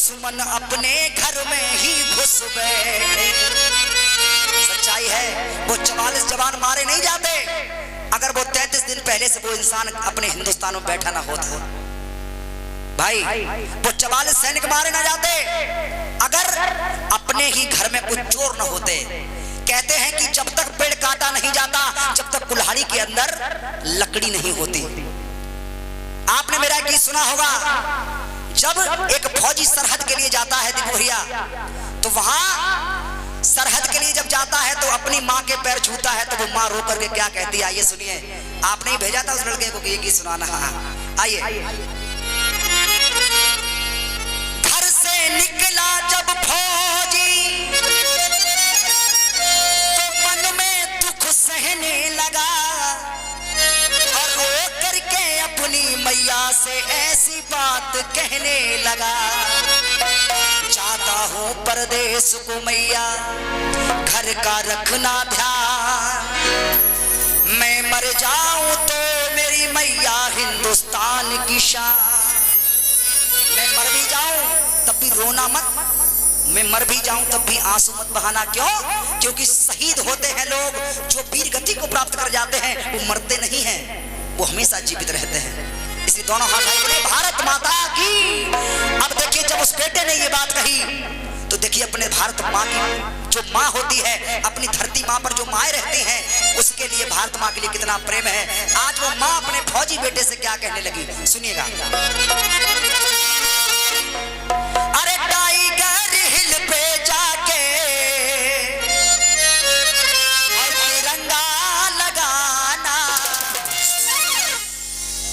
दुश्मन अपने घर में ही घुस बैठे। सच्चाई है, वो 44 जवान मारे नहीं जाते अगर वो 33 दिन पहले से वो इंसान अपने हिंदुस्तान में बैठा ना होता। भाई वो 44 सैनिक मारे ना जाते अगर अपने ही घर में कुछ चोर न होते। कहते हैं कि जब तक पेड़ काटा नहीं जाता जब तक कुल्हाड़ी के अंदर लकड़ी नहीं होती। आपने मेरा गीत सुना होगा, जब एक फौजी सरहद के लिए जाता है दिपोहिया, तो वहां सरहद के लिए जब जाता है तो अपनी माँ के पैर छूता है तो वो माँ रो करके क्या कहती है, आइए सुनिए। आपने ही भेजा था उस लड़के को कि ये गीत सुनाना। आइए। घर से निकला जब फौजी तो मन में दुख सहने लगा और रो करके अपनी मैया से ऐसी बात कहने लगा, जाता हूँ परदेश को मैया घर का रखना ध्यान, मैं मर जाऊं तो मेरी मैया हिंदुस्तान की शान। मैं मर भी जाऊं तब भी रोना मत, मैं मर भी जाऊं तब भी आंसू मत बहाना। क्यों? क्योंकि शहीद होते हैं लोग जो वीर गति को प्राप्त कर जाते हैं, वो मरते नहीं हैं, वो हमेशा जीवित रहते हैं। इसलिए दोनों हाथ बोले भारत माता की। अब देखिए जब उस बेटे ने ये बात कही तो देखिए अपने भारत माँ की जो माँ होती है, अपनी धरती माँ पर जो माएँ रहती हैं, उसके लिए भारत माँ के लिए कितना प्रेम है। आज वो माँ अपने फौजी बेटे से क्या कहने लगी, सुनिएगा। अरे टाइगर हिल पे जाके और तिरंगा लगाना,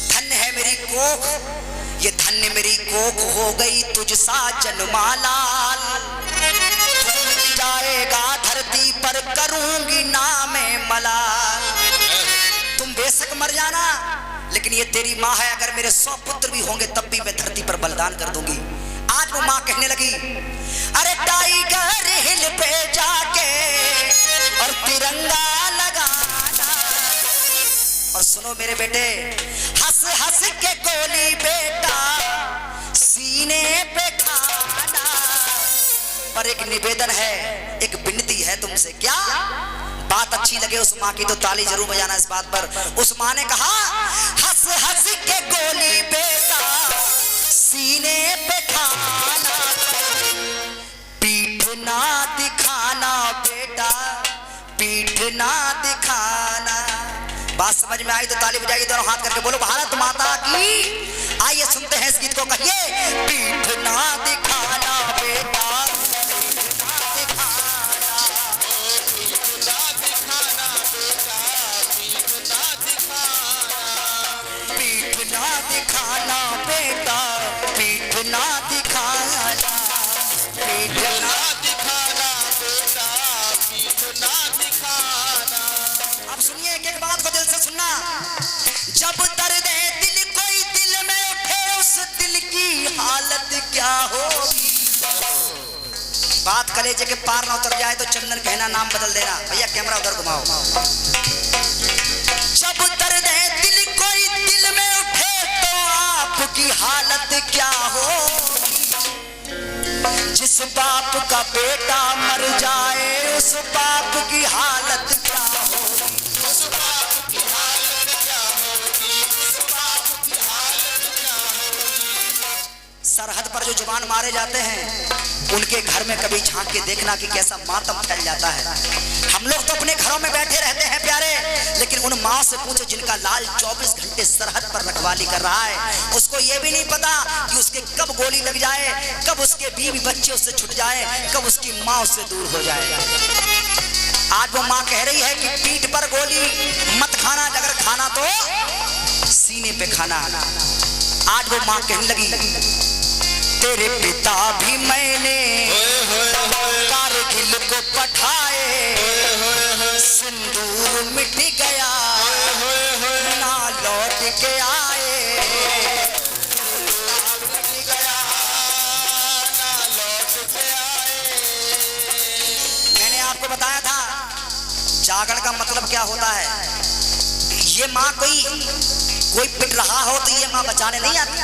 धन्य है मेरी कोख, ये धन्य मेरी कोख हो गई तुझसा जन्मा लाल, जाएगा धरती पर करूंगी नामे मलाल। तुम बेशक मर जाना लेकिन ये तेरी माँ है, अगर मेरे 100 पुत्र भी होंगे तब भी मैं धरती पर बलिदान कर दूंगी। आज वो माँ कहने लगी, अरे टाइगर हिल पे जाके और तिरंगा लगाना, और सुनो मेरे बेटे, हंस हंस के गोली बेटा सीने पे खाना। पर एक निवेदन है, एक विनती है तुमसे, क्या बात अच्छी लगे उस माँ की तो ताली जरूर बजाना इस बात पर। उस माँ ने कहा, हंस हंस के गोली बेटा सीने पे खाना, पीठ ना दिखाना बेटा, पीठ ना दिखाना। बात समझ में आई तो ताली बजाइए दोनों हाथ करके, बोलो भारत माता की। आइए सुनते हैं इस गीत को, कहिए पीठ ना दिखाना बेटा, दिखाना बेटा, पीठ ना दिखाना, पीठ ना दिखाना बेटा, पीठ ना दिखाना। अब सुनिए एक एक बात को दिल से सुनना। जब दर्द दिल कोई दिल में उठे उस दिल की हालत क्या होगी। बात कलेजे के पार ना उतर जाए तो चंदन कहना नाम बदल देना। भैया कैमरा उधर घुमाओ। जब दर्द दिल कोई दिल में उठे की हालत क्या होगी, जिस बाप का बेटा मर जाए उस बाप की हालत क्या होगी, उस बाप की हालत क्या होगी, उस बाप की हालत क्या होगी। सरहद पर जो जवान मारे जाते हैं उनके घर में कभी झांक के देखना कि कैसा मातम फैल जाता है। हम लोग तो अपने घरों में बैठे रहते हैं प्यारे, लेकिन उन माँ से पूछो जिनका लाल 24 घंटे सरहद पर रखवाली कर रहा है, उसको ये भी नहीं पता कि उसके कब गोली लग जाए, कब उसके बीवी बच्चे उससे छूट जाए, कब उसकी माँ उससे दूर हो जाए। आज वो माँ कह रही है कि पीठ पर गोली मत खाना, अगर खाना तो सीने पे खाना। आज वो माँ कहने लगी, तेरे पिता भी मैंने कारगिल को पठाए, सिंदूर मिट गया ना लौट के आए, मिट गया ना लौट के आए। मैंने आपको बताया था जागरण का मतलब क्या होता है। ये माँ कोई पिट रहा हो तो ये माँ बचाने नहीं आती,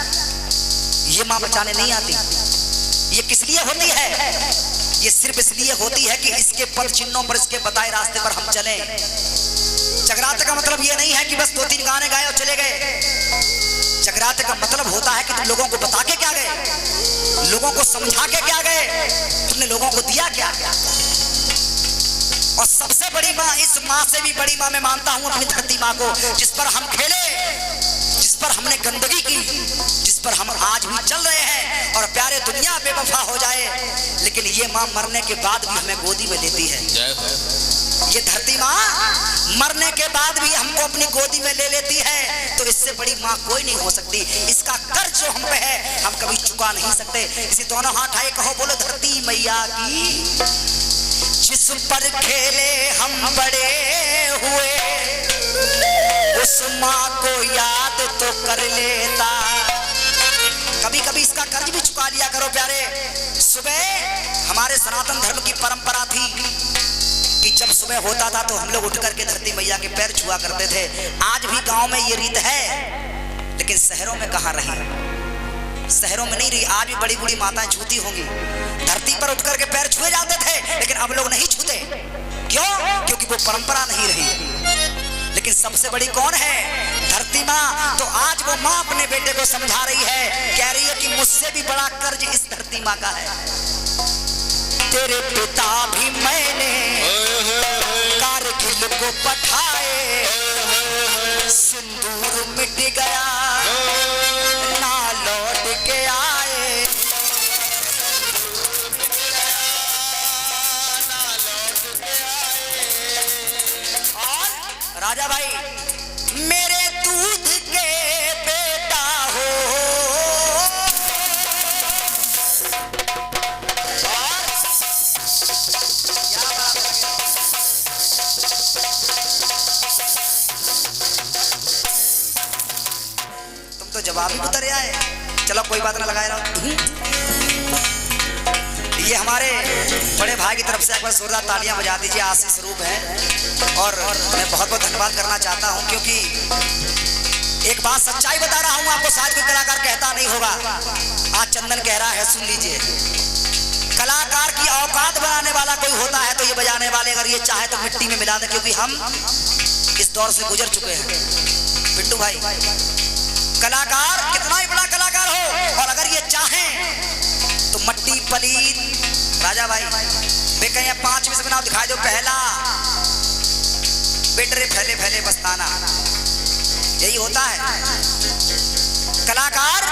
ये माँ बचाने नहीं आती। ये किस लिए होती है? ये सिर्फ इसलिए होती है कि इसके पद चिन्हों पर, इसके बताए रास्ते पर हम चलें। जगराते का मतलब ये नहीं है कि बस 2-3 गाने गाए और चले गए। जगराते का मतलब होता है कि तुम लोगों को बता के क्या गए, लोगों को समझा के क्या गए, तुमने लोगों को दिया क्या? और सबसे बड़ी माँ, इस माँ से भी बड़ी माँ मैं मानता हूँ अपनी धरती माँ को, जिस पर हम खेले, जिस पर हमने गंदगी की, जिस पर हम आज भी चल रहे हैं। और प्यारे दुनिया बेवफा हो जाए, लेकिन ये माँ मरने के बाद भी हमें गोदी में लेती है। ये धरती माँ मरने के बाद भी हमको अपनी गोदी में ले लेती है। तो इससे बड़ी माँ कोई नहीं हो सकती। इसका कर्ज जो हम पे है हम कभी चुका नहीं सकते। इसी दोनों हाथ आए कहो बोलो धरती मैया की। जिस पर खेले हम बड़े हुए, उस माँ को याद तो कर लेता। कभी कभी इसका कर्ज भी चुका लिया करो प्यारे। सुबह हमारे सनातन धर्म की परंपरा थी कि जब सुबह होता था तो हम लोग उठ करके धरती मैया के पैर छुआ करते थे। आज भी गांव में ये रीत है, लेकिन शहरों में कहाँ रही? शहरों में नहीं रही। आज भी बड़ी बड़ी माताएं छूती होंगी। धरती पर उठ करके पैर छुए जाते थे, लेकिन अब लोग नहीं छूते। क्यों? क्योंकि वो परंपरा नहीं रही। लेकिन सबसे बड़ी कौन है? धरती माँ। तो आज वो माँ अपने बेटे को समझा रही है, कह रही है कि मुझसे भी बड़ा कर्ज इस धरती माँ का है। तेरे पिता भी मैंने कारगिल को पठाए, सिंदूर मिट गया ना लौट के आए। और राजा भाई मेरे दूध के बेटा हो, तो जवाब ही उतर आए। चलो कोई बात ना लगाए रहो। ये हमारे बड़े भाई की तरफ से एक बार जोरदार तालियां बजा दीजिए। आशीष रूप है और मैं बहुत बहुत धन्यवाद करना चाहता हूं, क्योंकि एक बात सच्चाई बता रहा हूं आपको, शायद कोई कलाकार कहता नहीं होगा। आज चंदन कह रहा है, सुन लीजिए। कलाकार की औकात बनाने वाला कोई होता है तो ये बजाने वाले अगर ये चाहे तो मिट्टी में मिला दे, क्योंकि हम इस दौर से गुजर चुके हैं। पिंटू भाई, कलाकार कितना ही बड़ा कलाकार हो और अगर ये चाहें तो मट्टी पलीत। राजा भाई वे कहीं 5 में से बनाओ, दिखाई दो पहला बेटरे फैले फैले बस्ताना, यही होता है। कलाकार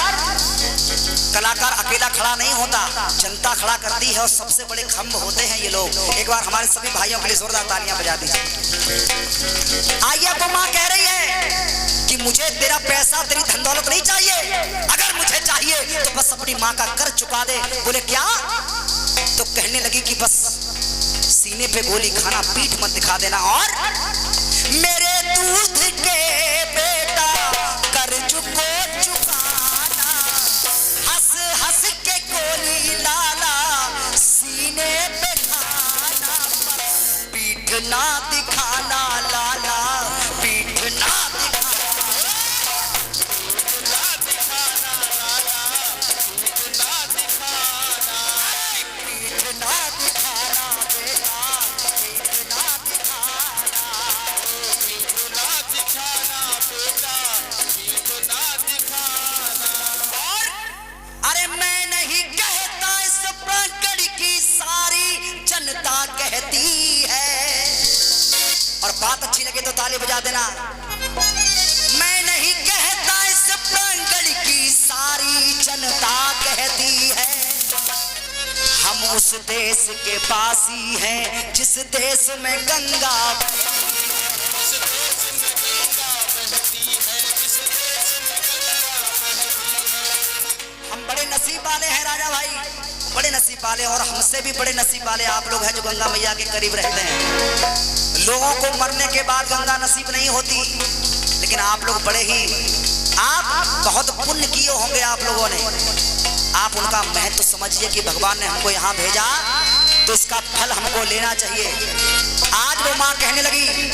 अकेला खड़ा नहीं होता, जनता खड़ा करती है और सबसे बड़े खंभ होते हैं ये लोग। एक बार हमारे सभी भाइयों के लिए जोरदार तालियां बजा दीजिए। आइए तो माँ कह रही है कि मुझे तेरा पैसा तेरी धन दौलत नहीं चाहिए, अगर मुझे चाहिए तो बस अपनी माँ का कर्ज चुका दे। बोले क्या? तो कहने लगी कि बस सीने पे गोली खाना, पीठ मत दिखा देना। और मेरे दूध के बेटा कर्ज को चुकाना, हंस हंस के गोली लाला सीने पे खाना, पीठ ना दिखाना लाला, पीठ ना कहती है। और बात अच्छी लगे तो ताली बजा देना। मैं नहीं कहता, इस प्रांगण की सारी जनता कहती है। हम उस देश के वासी हैं जिस देश में गंगा हम बड़े नसीब वाले हैं राजा भाई, बड़े नसीब वाले। और हमसे भी बड़े नसीब वाले आप लोग हैं जो गंगा मैया के करीब रहते हैं। लोगों को मरने के बाद गंगा नसीब नहीं होती, लेकिन आप लोग बड़े ही, आप बहुत पुण्य किए होंगे आप लोगों ने। आप उनका महत्व समझिए कि भगवान ने हमको यहाँ भेजा तो इसका फल हमको लेना चाहिए। आज वो माँ कहने लगी,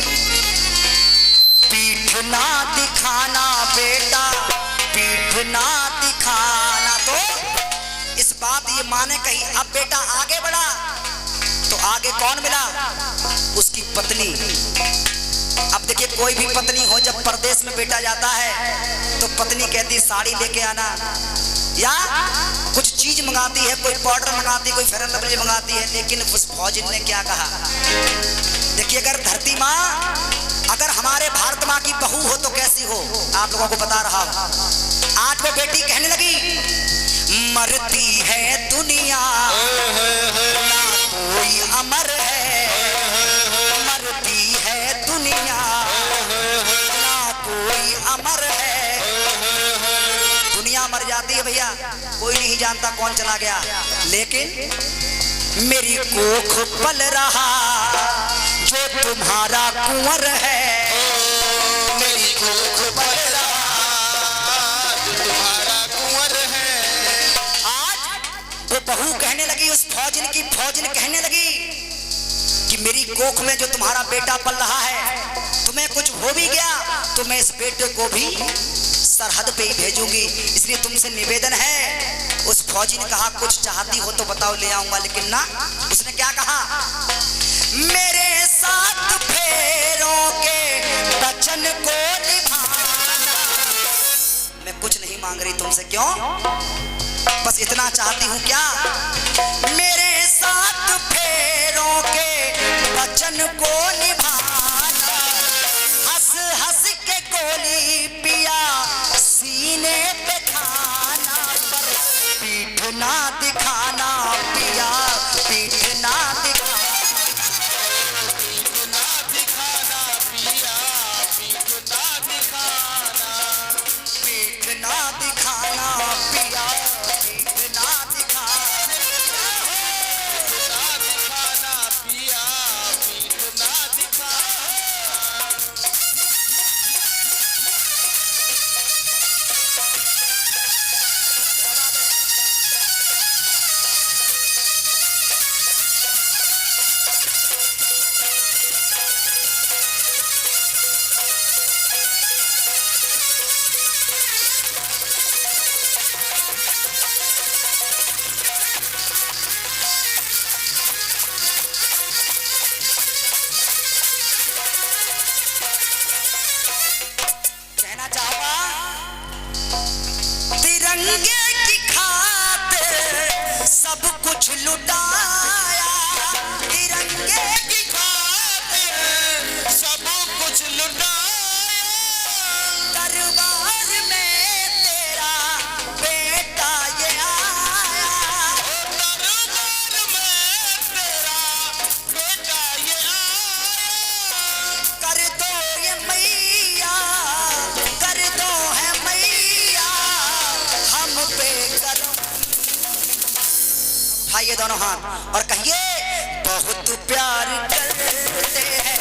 पीठ ना दिखाना बेटा, पीठ ना दिखाना। तो इस बात ये माँ माँ ने कही। अब बेटा आगे बढ़ा तो आगे कौन मिला? उसकी पत्नी। अब देखिए कोई भी पत्नी हो, जब परदेश में बेटा जाता है तो पत्नी कहती साड़ी लेके आना, या कुछ चीज मंगाती है, कोई पाउडर मंगाती है, कोई फेयर एंड लवली मंगाती है। लेकिन उस फौजी ने क्या कहा? देखिए अगर धरती माँ, अगर हमारे भारत माँ की बहू हो तो कैसी हो, आप लोगों को बता रहा हूं। आज वो बेटी कहने लगी, मरती है दुनिया ना कोई अमर है, मरती है दुनिया ना कोई अमर है। दुनिया मर जाती है भैया, कोई नहीं जानता कौन चला गया, लेकिन मेरी कोख पल रहा जो तुम्हारा कुंवर है, मेरी कोख पल रहा जो तुम्हारा कुंवर है। आज वो बहू कहने लगी, उस फौजिन की फौजिन कहने लगी कि मेरी कोख में जो तुम्हारा बेटा पल रहा है, तुम्हें कुछ हो भी गया तो मैं इस बेटे को भी सरहद पे ही भेजूंगी, इसलिए तुमसे निवेदन है। उस फौजी ने कहा कुछ चाहती हो तो बताओ, ले आऊंगा। लेकिन ना, उसने क्या कहा? मेरे साथ फेरों के वचन को निभाना। मैं कुछ नहीं मांग रही तुमसे, क्यों? बस इतना चाहती हूँ क्या? मेरे साथ फेरों के वचन को निभाना। हंस हंस के गोली पिया सीने पे खाना, पर पीठ ना दिखाना पिया, पीठ ना दिखाना, पीठ ना दिखाना पिया, पीठ ना दिखाना, पीठ ना दिखाना पिया, पीठ ना दिखाना, पीठ ना दिखाना पिया, पीठ ना दिखाना। कहना चाहूंगा, तिरंगे की खातिर सब कुछ लुटाया, तिरंगे की खातिर सब कुछ लुटाया। दरबार में तेरा बेटा ये आया, दरबार में तेरा बेटा ये आया। कर दो ये मैया, कर दो है मैया हम पे करम। उठाइए दोनों हाथ और कहिए, बहुत प्यार करते हैं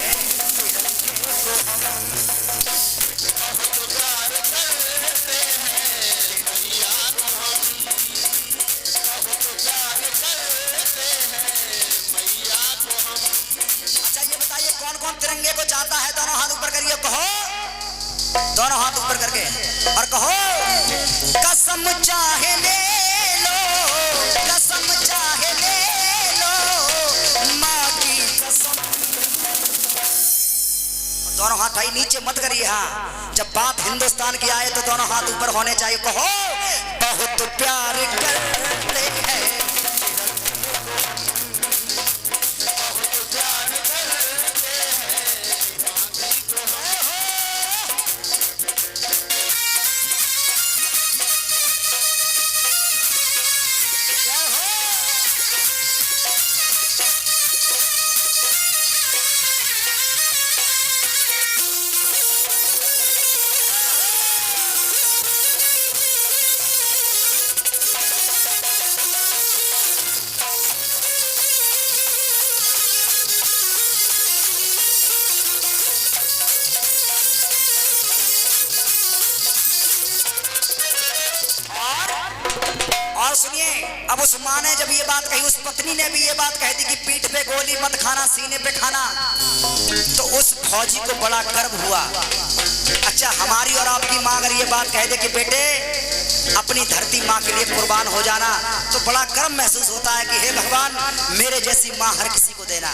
अच्छा ये बताइए कौन कौन तिरंगे को चाहता है? दोनों हाथ ऊपर करिए, कहो, दोनों हाथ ऊपर करके और कहो, कसम चाहे ले लो, कसम चाहे ले लो, माँ की कसम। दोनों हाथ भाई नीचे मत करिए। हाँ, जब बात हिंदुस्तान की आए तो दोनों हाथ ऊपर होने चाहिए। कहो, बहुत प्यार करते हैं, और सुनिए, अब उस माँ ने जब ये बात कही, उस पत्नी ने भी ये बात कह दी कि पीठ पे गोली मत खाना, सीने पे खाना, तो उस फौजी को बड़ा गर्व हुआ। अच्छा, हमारी और आपकी माँ अगर ये बात कह दे कि बेटे अपनी धरती माँ के लिए कुर्बान हो जाना तो बड़ा गर्व महसूस होता है कि हे भगवान मेरे जैसी माँ हर किसी को देना।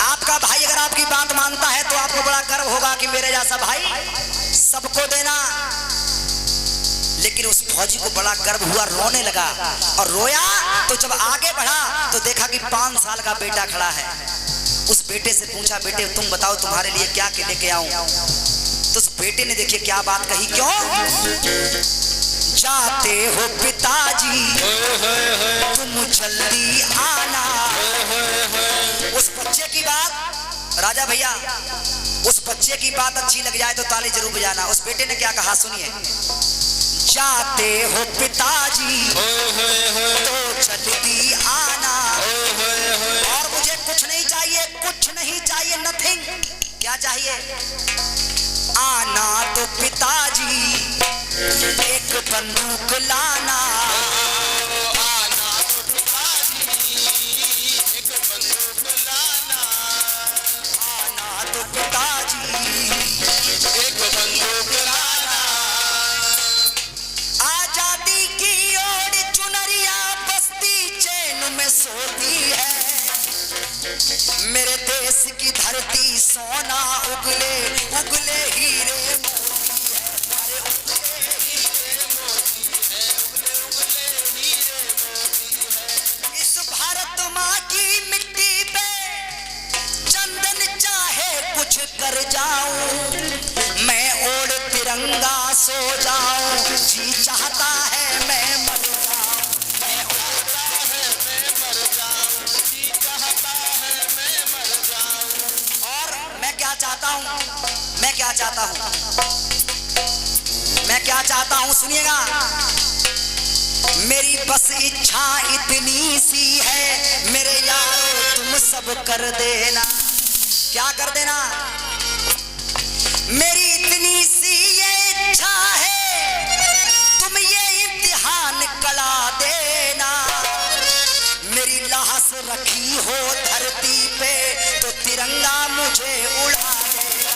आपका भाई अगर आपकी बात मानता है तो आपको बड़ा गर्व होगा कि मेरे जैसा भाई सबको देना। लेकिन उस फौजी को बड़ा गर्व हुआ, रोने लगा और रोया तो जब आगे बढ़ा तो देखा कि 5 साल का बेटा खड़ा है। उस बेटे से पूछा, बेटे तुम बताओ तुम्हारे लिए क्या लेके आऊं? तो उस बेटे ने देखिए क्या बात कही, क्यों जाते हो पिताजी तुम जल्दी आना। उस बच्चे की बात, राजा भैया उस बच्चे की बात अच्छी लग जाए तो ताली जरूर बजाना। उस बेटे ने क्या कहा सुनिए, जाते हो पिताजी तो जल्दी आना और मुझे कुछ नहीं चाहिए, कुछ नहीं चाहिए, नथिंग। क्या चाहिए? आना तो पिताजी एक बंदूक लाना। आना तो पिताजी एक बंदूक लाना। आना तो पिताजी एक बंदूक लाना। आजादी की ओर चुनरिया बस्ती चैन में सोती है। मेरे देश की धरती सोना उगले उगले हीरे मोती है। अरे उगले हीरे मोती है, उगले उगले हीरे मोती है। इस भारत माँ की मिट्टी पे चंदन चाहे कुछ कर जाऊं, मैं ओढ़ तिरंगा सो जाऊं। जी चाहता है मैं मर जाऊं, मैं ओढ़ता है मैं मर जाऊं। जी चाहता है मैं मर जाऊं। और मैं क्या चाहता हूं, मैं क्या चाहता हूं, मैं क्या चाहता हूं सुनिएगा। मेरी बस इच्छा इतनी सी है, मेरे यारो तुम सब कर देना। क्या कर देना? मेरी इतनी सी ये इच्छा है, तुम ये इम्तिहान कला देना। मेरी लाश रखी हो धरती पे तो तिरंगा मुझे उड़ा देना।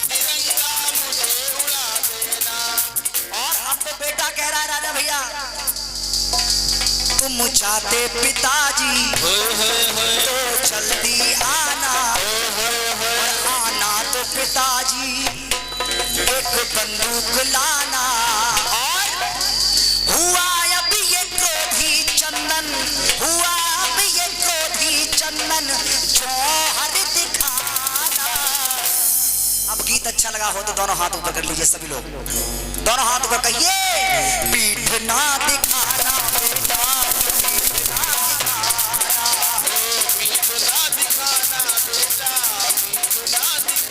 तिरंगा मुझे उड़ा देना। और अब तो बेटा कह रहा है राजा भैया तुम चाहते पिताजी तो जल्दी आना। आना तो पिताजी एक बंदूक लाना। और हुआ अब ये क्रोधी चंदन, हुआ अब ये क्रोधी चंदन जौहर दिखाना। अब गीत अच्छा लगा हो तो दोनों हाथ ऊपर कर लीजिए सभी लोग, दोनों हाथ ऊपर कहिए, पीठ ना दिखाना बेटा, पीठ ना दिखाना बेटा, पीठ ना दिखाना।